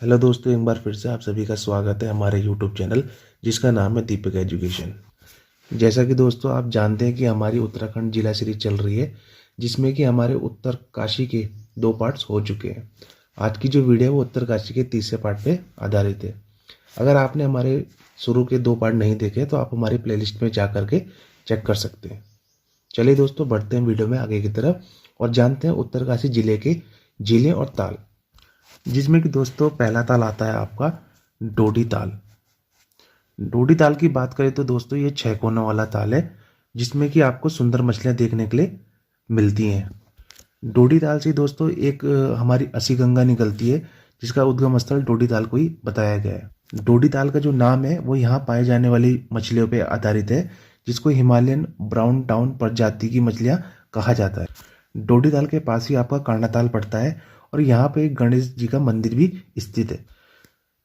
Hello दोस्तों, एक बार फिर से आप सभी का स्वागत है हमारे यूट्यूब चैनल जिसका नाम है दीपक एजुकेशन। जैसा कि दोस्तों आप जानते हैं कि हमारी उत्तराखंड जिला सीरीज चल रही है, जिसमें कि हमारे उत्तर काशी के 2 पार्ट्स हो चुके हैं। आज की जो वीडियो है वो उत्तर काशी के तीसरे पार्ट पे आधारित है। अगर आपने हमारे शुरू के 2 पार्ट नहीं देखे तो आप हमारी प्लेलिस्ट में जा करके चेक कर सकते हैं। चलिए दोस्तों, बढ़ते हैं वीडियो में आगे की तरफ और जानते हैं उत्तरकाशी जिले के जिले और ताल, जिसमें कि दोस्तों पहला ताल आता है आपका डोडी ताल। डोडी ताल की बात करें तो दोस्तों ये 6 कोनों वाला ताल है, जिसमें कि आपको सुंदर मछलियां देखने के लिए मिलती हैं। डोडी ताल से दोस्तों एक हमारी असी गंगा निकलती है, जिसका उद्गम स्थल डोडी ताल को ही बताया गया है। डोडी ताल का जो नाम है वो यहाँ पाए जाने वाली मछलियों पर आधारित है, जिसको हिमालयन ब्राउन टाउन प्रजाति की मछलियां कहा जाता है। डोडी ताल के पास ही आपका कांडा ताल पड़ता है और यहाँ पे एक गणेश जी का मंदिर भी स्थित है।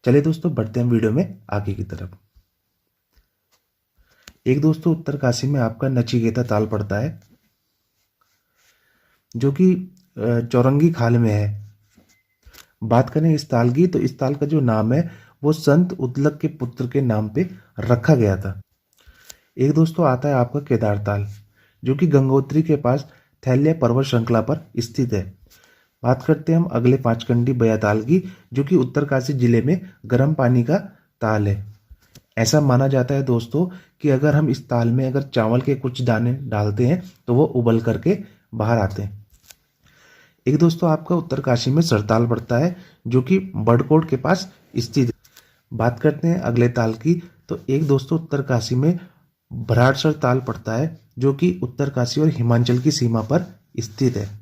चलिए दोस्तों, बढ़ते हैं वीडियो में आगे की तरफ। एक दोस्तों उत्तरकाशी में आपका नचिकेता ताल पड़ता है, जो कि चौरंगी खाल में है। बात करें इस ताल की तो इस ताल का जो नाम है वो संत उदलक के पुत्र के नाम पे रखा गया था। एक दोस्तों आता है आपका केदार ताल, जो कि गंगोत्री के पास थैल्या पर्वत श्रृंखला पर स्थित है। बात करते हैं हम अगले 5 कंडी बया ताल की, जो कि उत्तरकाशी जिले में गर्म पानी का ताल है। ऐसा माना जाता है दोस्तों कि अगर हम इस ताल में अगर चावल के कुछ दाने डालते हैं तो वो उबल करके बाहर आते हैं। एक दोस्तों आपका उत्तरकाशी में सरताल पड़ता है, जो कि बड़कोट के पास स्थित है। बात करते हैं अगले ताल की तो एक दोस्तों उत्तरकाशी में भराड़सर ताल पड़ता है, जो कि उत्तरकाशी और हिमाचल की सीमा पर स्थित है।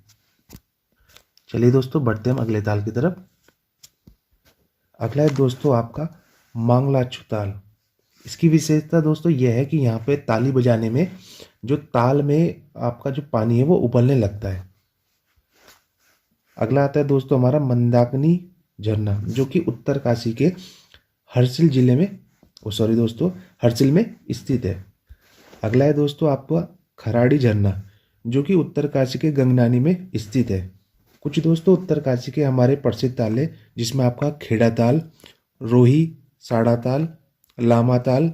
चलिए दोस्तों, बढ़ते हैं हम अगले ताल की तरफ। अगला है दोस्तों आपका मांगलाचू ताल। इसकी विशेषता दोस्तों यह है कि यहाँ पे ताली बजाने में जो ताल में आपका जो पानी है वो उबलने लगता है। अगला आता है दोस्तों हमारा मंदाकिनी झरना, जो कि उत्तरकाशी के हर्सिल जिले में हर्सिल में स्थित है। अगला है दोस्तों आपका खराड़ी झरना, जो कि उत्तरकाशी के गंगनानी में स्थित है। कुछ दोस्तों उत्तरकाशी के हमारे प्रसिद्ध ताल है, जिसमें आपका खेड़ा ताल, रोही साड़ा ताल, लामा ताल,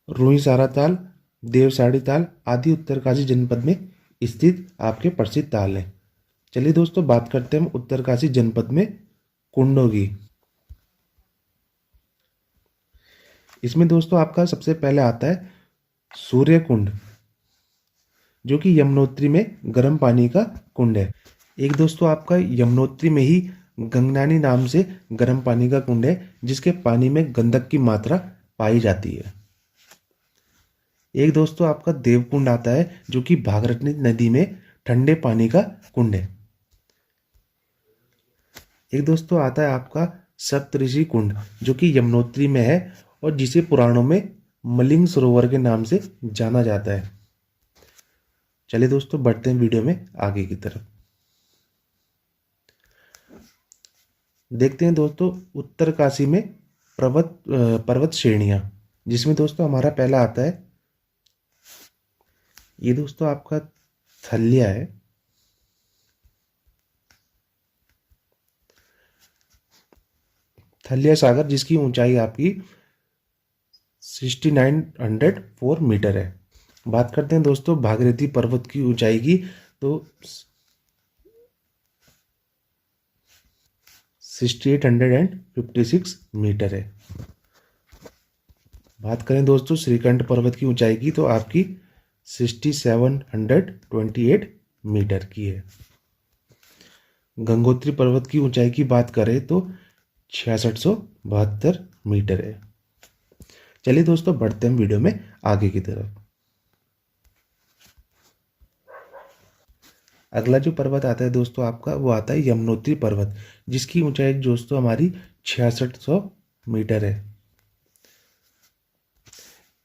रूही सारा ताल, देवसाड़ी ताल आदि उत्तरकाशी जनपद में स्थित आपके प्रसिद्ध ताल हैं। चलिए दोस्तों, बात करते हैं हम उत्तरकाशी जनपद में कुंडों की। इसमें दोस्तों आपका सबसे पहले आता है सूर्य कुंड, जो कि यमुनोत्री में गर्म पानी का कुंड है। एक दोस्तों आपका यमुनोत्री में ही गंगनानी नाम से गर्म पानी का कुंड है, जिसके पानी में गंधक की मात्रा पाई जाती है। एक दोस्तों आपका देवकुंड आता है, जो कि भागीरथी नदी में ठंडे पानी का कुंड है। एक दोस्तों आता है आपका सप्तऋषि कुंड, जो कि यमुनोत्री में है और जिसे पुराणों में मलिंग सरोवर के नाम से जाना जाता है। चलिए दोस्तों, बढ़ते हैं वीडियो में आगे की तरफ। देखते हैं दोस्तों उत्तरकाशी में पर्वत श्रेणियां, जिसमें दोस्तों हमारा पहला आता है, ये दोस्तों आपका थल्या है। थल्या सागर, जिसकी ऊंचाई आपकी 6904 मीटर है। बात करते हैं दोस्तों भागीरथी पर्वत की ऊंचाई की तो 6856 मीटर है। बात करें दोस्तों श्रीकंठ पर्वत की ऊंचाई की तो आपकी 6728 मीटर की है। गंगोत्री पर्वत की ऊंचाई की बात करें तो 6672 मीटर है। चलिए दोस्तों, बढ़ते हैं वीडियो में आगे की तरफ। अगला जो पर्वत आता है दोस्तों आपका वो आता है यमुनोत्री पर्वत, जिसकी ऊंचाई दोस्तों हमारी 6600 मीटर है।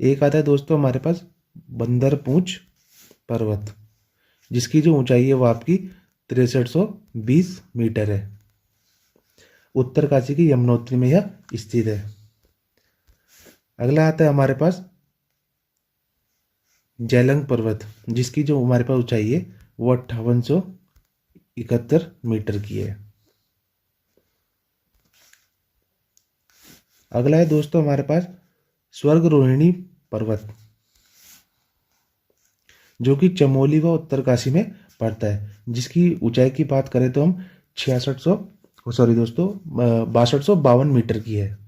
एक आता है दोस्तों हमारे पास बंदरपूंछ पर्वत, जिसकी जो ऊंचाई है वो आपकी 6320 मीटर है। उत्तरकाशी की यमुनोत्री में यह स्थित है। अगला आता है हमारे पास जेलंग पर्वत, जिसकी जो हमारे पास ऊंचाई है वो 5871 मीटर की है। अगला है दोस्तों हमारे पास स्वर्ग रोहिणी पर्वत, जो कि चमोली व उत्तरकाशी में पड़ता है, जिसकी ऊंचाई की बात करें तो हम 6252 मीटर की है।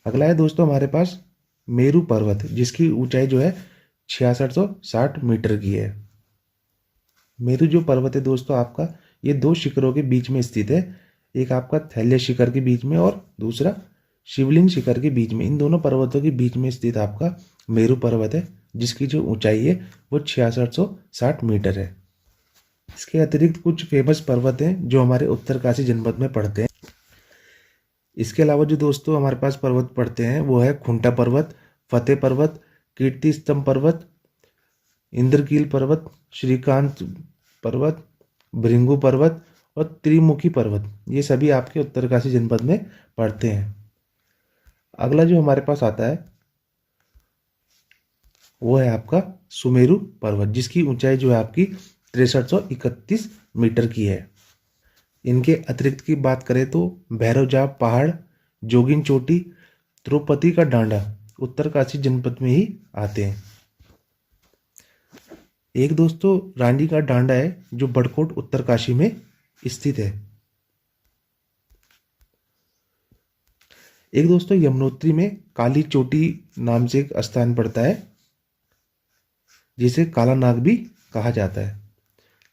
अगला है दोस्तों हमारे पास मेरू पर्वत, जिसकी ऊंचाई जो है 6660 मीटर की है। मेरू जो पर्वत है दोस्तों आपका, ये दो शिखरों के बीच में स्थित है, एक आपका थैल्य शिखर के बीच में और दूसरा शिवलिंग शिखर के बीच में। इन दोनों पर्वतों के बीच में स्थित आपका मेरू पर्वत है, जिसकी जो ऊंचाई है वो 6660 मीटर है। इसके अतिरिक्त कुछ फेमस पर्वत हैं जो हमारे उत्तरकाशी जनपद में पड़ते हैं। इसके अलावा जो दोस्तों हमारे पास पर्वत पड़ते हैं वो है खुंटा पर्वत, फतेह पर्वत, कीर्ति स्तंभ पर्वत, इंद्रकील पर्वत, श्रीकांत पर्वत, भृंगु पर्वत और त्रिमुखी पर्वत। ये सभी आपके उत्तरकाशी जनपद में पड़ते हैं। अगला जो हमारे पास आता है वो है आपका सुमेरु पर्वत, जिसकी ऊंचाई जो है आपकी 6331 मीटर की है। इनके अतिरिक्त की बात करें तो भैरवजाप पहाड़, जोगिन चोटी, द्रौपदी का डांडा उत्तरकाशी जनपद में ही आते हैं। एक दोस्तों रानी का डांडा है जो बड़कोट उत्तरकाशी में स्थित है। एक दोस्तों यमुनोत्री में काली चोटी नाम से एक स्थान पड़ता है, जिसे काला नाग भी कहा जाता है।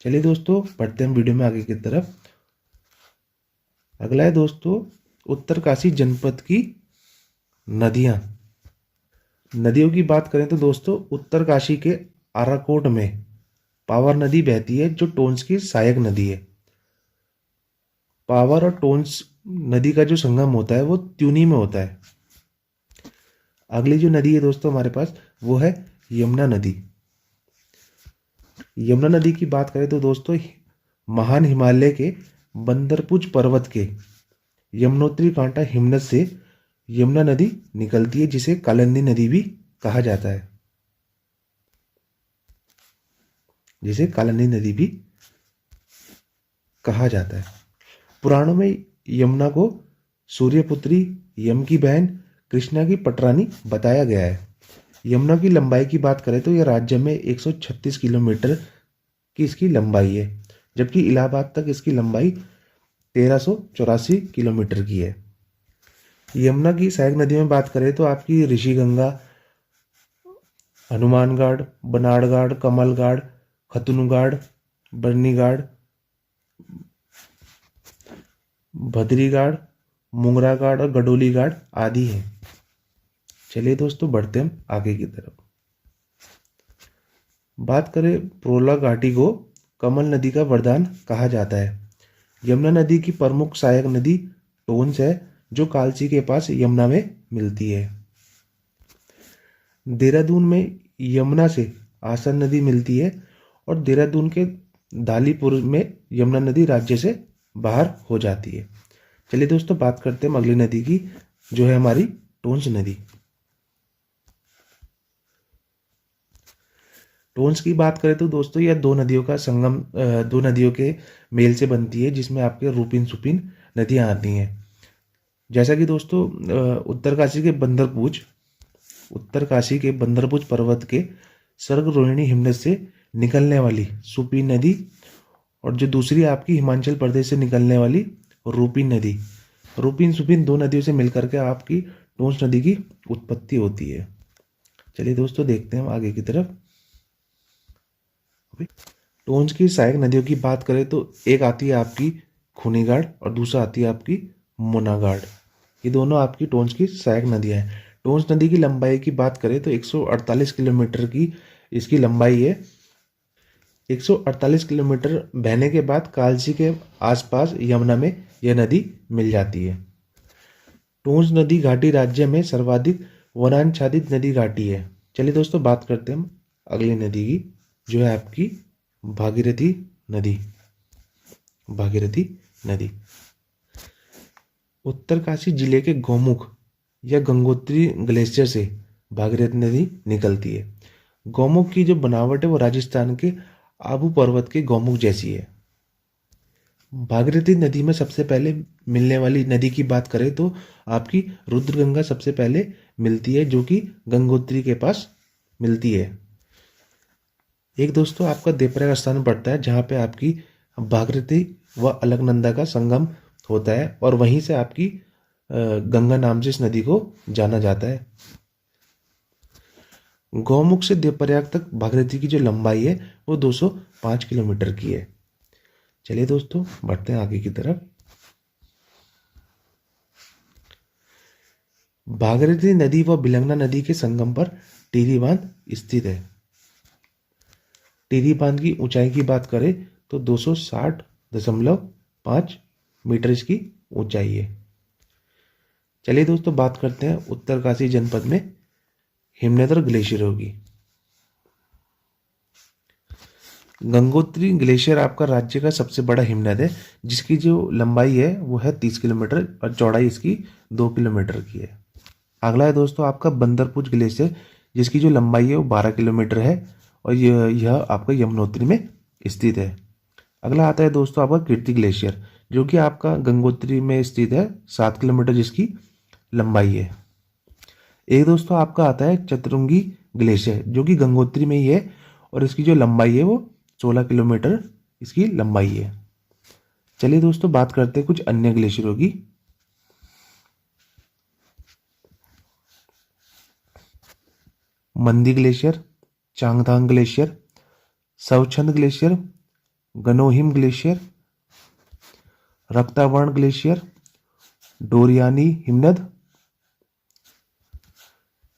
चलिए दोस्तों बढ़ते हैं वीडियो में आगे की तरफ। अगला है दोस्तों उत्तरकाशी जनपद की नदियां। नदियों की बात करें तो दोस्तों उत्तरकाशी के आराकोट में पावर नदी बहती है, जो टोंस की सहायक नदी है। पावर और टोंस नदी का जो संगम होता है वो त्यूनी में होता है। अगली जो नदी है दोस्तों हमारे पास वो है यमुना नदी। यमुना नदी की बात करें तो दोस्तों महान हिमालय के बंदरपुज पर्वत के यमुनोत्री कांटा हिमनद से यमुना नदी निकलती है, जिसे कालिंदी नदी भी कहा जाता है। जिसे कालिंदी नदी भी कहा जाता है। पुराणों में यमुना को सूर्यपुत्री, यम की बहन, कृष्णा की पटरानी बताया गया है। यमुना की लंबाई की बात करें तो यह राज्य में 136 किलोमीटर की इसकी लंबाई है, जबकि इलाहाबाद तक इसकी लंबाई 1384 किलोमीटर की है। यमुना की सहायक नदियों में बात करें तो आपकी ऋषिगंगा, हनुमानगढ़, बनाड़गढ़, कमलगढ़, खतनुगढ़, बर्नीगढ़, भद्रीगढ़, मुंगरागढ़ और गडोलीगढ़ आदि हैं। चलिए दोस्तों बढ़ते हम आगे की तरफ। बात करें प्रोला घाटी को कमल नदी का वरदान कहा जाता है। यमुना नदी की प्रमुख सहायक नदी टोंस है, जो कालसी के पास यमुना में मिलती है। देहरादून में यमुना से आसन नदी मिलती है और देहरादून के धालीपुर में यमुना नदी राज्य से बाहर हो जाती है। चलिए दोस्तों बात करते हैं अगली नदी की, जो है हमारी टोंस नदी। टोंस की बात करें तो दोस्तों यह दो नदियों का संगम, दो नदियों के मेल से बनती है, जिसमें आपके रूपिन सुपिन नदियां आती हैं। जैसा कि दोस्तों उत्तरकाशी के बंदरपुज पर्वत के स्वर्ग रोहिणी हिमनद से निकलने वाली सुपिन नदी और जो दूसरी आपकी हिमाचल प्रदेश से निकलने वाली रूपिन नदी, रूपिन सुपिन दो नदियों से मिलकर के आपकी टोंस नदी की उत्पत्ति होती है। चलिए दोस्तों देखते हैं आगे की तरफ। टोंस की सहायक नदियों की बात करें तो एक आती है आपकी खूनीगाढ़ और दूसरा आती है आपकी मुनागाढ़। ये दोनों आपकी टोंस की सहायक नदियां हैं। टोंस नदी की लंबाई की बात करें तो 148 किलोमीटर की इसकी लंबाई है। 148 किलोमीटर बहने के बाद कालसी के आसपास यमुना में यह नदी मिल जाती है। टोंस नदी घाटी राज्य में सर्वाधिक वनाच्छादित नदी घाटी है। चलिए दोस्तों बात करते हैं हम अगली नदी की, जो है आपकी भागीरथी नदी। भागीरथी नदी उत्तरकाशी जिले के गौमुख या गंगोत्री ग्लेशियर से भागीरथी नदी निकलती है। गौमुख की जो बनावट है वो राजस्थान के आबू पर्वत के गौमुख जैसी है। भागीरथी नदी में सबसे पहले मिलने वाली नदी की बात करें तो आपकी रुद्रगंगा सबसे पहले मिलती है, जो कि गंगोत्री के पास मिलती है। एक दोस्तों आपका देवप्रयाग स्थान पड़ता है, जहाँ पे आपकी भागीरथी व अलकनंदा का संगम होता है, और वहीं से आपकी गंगा नाम से इस नदी को जाना जाता है। गौमुख से देवप्रयाग तक भागीरथी की जो लंबाई है वो 205 किलोमीटर की है। चलिए दोस्तों बढ़ते हैं आगे की तरफ। भागीरथी नदी व भिलंगना नदी के संगम पर टिहरी बांध स्थित है। टिहरी बांध की ऊंचाई की बात करें तो 260.5 मीटर इसकी ऊंचाई है। चलिए दोस्तों बात करते हैं उत्तरकाशी जनपद में हिमनद ग्लेशियरों की। गंगोत्री ग्लेशियर आपका राज्य का सबसे बड़ा हिमनद है, जिसकी जो लंबाई है वो है 30 किलोमीटर और चौड़ाई इसकी 2 किलोमीटर की है। अगला है दोस्तों आपका बंदरपुर ग्लेशियर, जिसकी जो लंबाई है वो 12 किलोमीटर है, और यह आपका यमुनोत्री में स्थित है। अगला आता है दोस्तों आपका कीर्ति ग्लेशियर, जो कि आपका गंगोत्री में स्थित है, 7 किलोमीटर जिसकी लंबाई है। एक दोस्तों आपका आता है चतुरंगी ग्लेशियर, जो कि गंगोत्री में ही है, और इसकी जो लंबाई है वो 16 किलोमीटर इसकी लंबाई है। चलिए दोस्तों बात करते हैं कुछ अन्य ग्लेशियरों की। Mandi glacier, Changthang glacier, Swachhand glacier, Ganohim glacier, Raktavarn glacier, Doriyani हिमनद,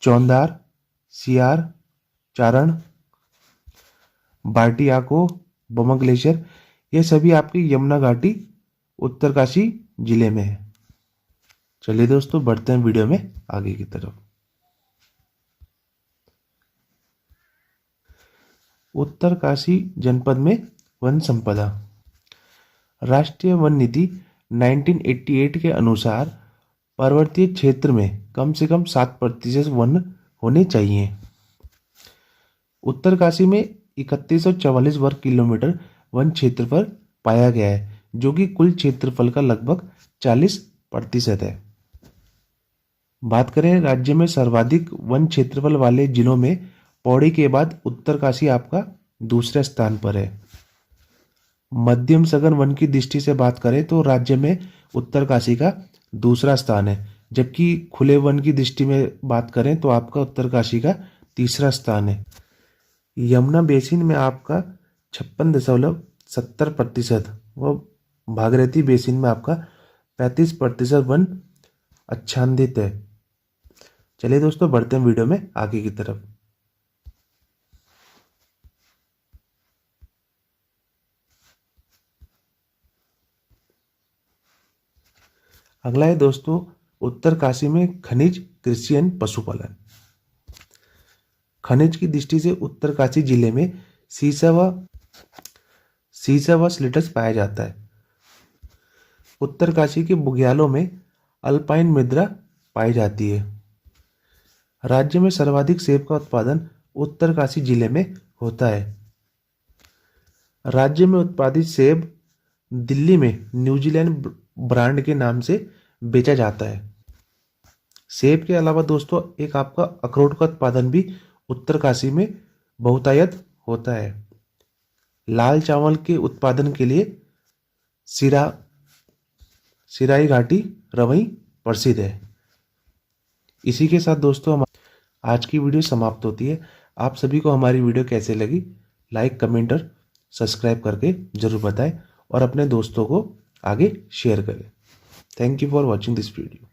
चौंदार, सियार, चारण, बार्टियाको, बमा ग्लेशियर, ये सभी आपकी यमुना घाटी उत्तरकाशी जिले में है। चलिए दोस्तों बढ़ते हैं वीडियो में आगे की तरफ। उत्तरकाशी जनपद में वन संपदा। राष्ट्रीय वन नीति 1988 के अनुसार पर्वतीय क्षेत्र में कम से कम 7% वन होने चाहिए। उत्तरकाशी में 3144 वर्ग किलोमीटर वन क्षेत्रफल पाया गया है, जो कि कुल क्षेत्रफल का लगभग 40% है। बात करें राज्य में सर्वाधिक वन क्षेत्रफल वाले जिलों में, पौड़ी के बाद उत्तरकाशी आपका दूसरे स्थान पर है। मध्यम सघन वन की दृष्टि से बात करें तो राज्य में उत्तरकाशी का दूसरा स्थान है, जबकि खुले वन की दृष्टि में बात करें तो आपका उत्तरकाशी का तीसरा स्थान है। यमुना बेसिन में आपका 56.70% व भागीरथी बेसिन में आपका 35% वन आच्छादित है। चलिए दोस्तों बढ़ते हैं वीडियो में आगे की तरफ। अगला है दोस्तों उत्तरकाशी में खनिज, कृषि एवं पशुपालन। खनिज की दृष्टि से उत्तरकाशी जिले में सीसा व स्लिटस पाया जाता है। उत्तरकाशी के बुग्यालों में अल्पाइन मृदा पाई जाती है। राज्य में सर्वाधिक सेब का उत्पादन उत्तरकाशी जिले में होता है। राज्य में उत्पादित सेब दिल्ली में न्यूजीलैंड ब्रांड के नाम से बेचा जाता है। सेब के अलावा दोस्तों एक आपका अखरोट का उत्पादन भी उत्तरकाशी में बहुतायत होता है। लाल चावल के उत्पादन के लिए सिराई घाटी रवई प्रसिद्ध है। इसी के साथ दोस्तों हम आज की वीडियो समाप्त होती है। आप सभी को हमारी वीडियो कैसे लगी लाइक, कमेंट और सब्सक्राइब करके जरूर बताएं, और अपने दोस्तों को आगे शेयर करें। Thank you for watching this video.